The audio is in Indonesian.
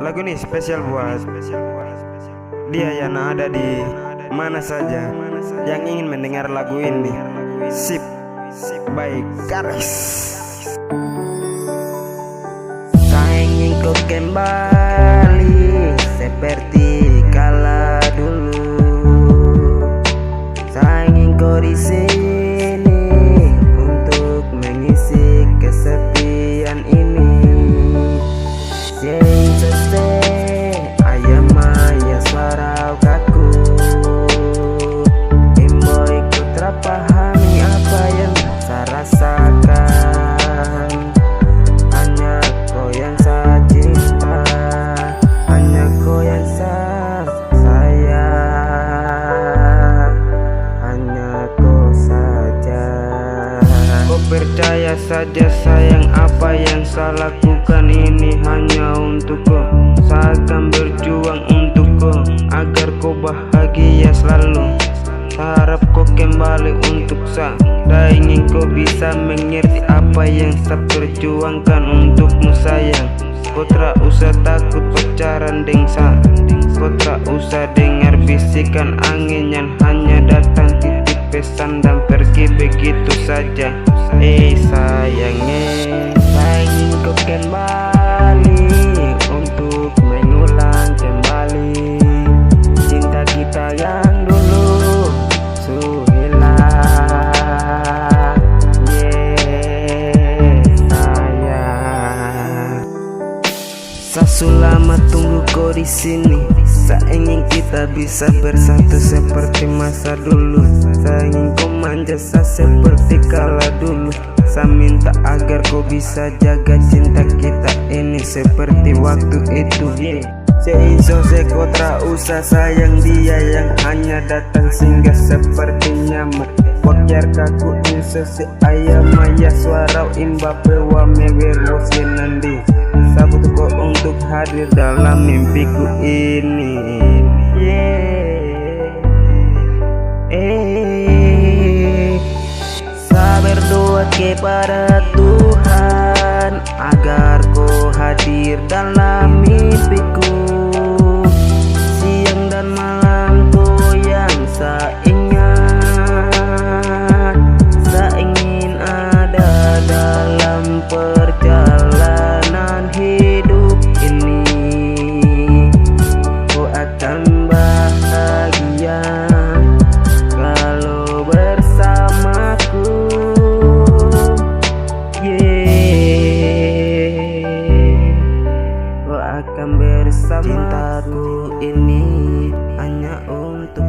Lagu ini spesial buat dia yang ada di mana saja yang ingin mendengar lagu ini. Sip by Karis. Saya ingin kau kembali seperti kala dulu. Saya ingin kau di sini untuk mengisi kesepian ini. Jesus ayam maya suara kaku. Imboy ku terpahami apa yang saya rasakan. Hanya kau yang saya cinta, hanya kau yang saya sayang, hanya kau saja. Kau percaya saja sayang, apa yang saya lakukan ini hanya untuk kau. Saya akan berjuang untuk kau agar kau bahagia selalu. Saya harap kau kembali untuk saya, dan ingin kau bisa mengerti apa yang saya perjuangkan untukmu sayang. Kau tak usah takut pacaran dengan saya. Kau tak usah dengar bisikan angin yang hanya datang titip pesan dan pergi begitu saja. Sayangnya, Saya ingin kau kembali untuk mengulang kembali cinta kita yang dulu hilang. Sayang, saya selama tunggu kau di sini. Saya ingin kita bisa bersatu seperti masa dulu. Saya ingin kau manja saya seperti kala dulu. Saya minta agar kau bisa jaga cinta kita ini seperti waktu itu. Seiso kau tak usah sayang dia yang hanya datang singgah seperti nyamuk. Wakyar kaku inso si ayam maya suara imbape wa meweros nandi. Sabut kau untuk hadir dalam mimpiku ini. Saya berdoa kepada Tuhan agar kau hadir dalam mimpiku. Siang dan malam kau yang saya ingat. Saya ingin ada dalam perjalanan hidup ini. Kau akan bahagia kalau bersamaku. Kau akan bersama. Cintaku ini hanya untuk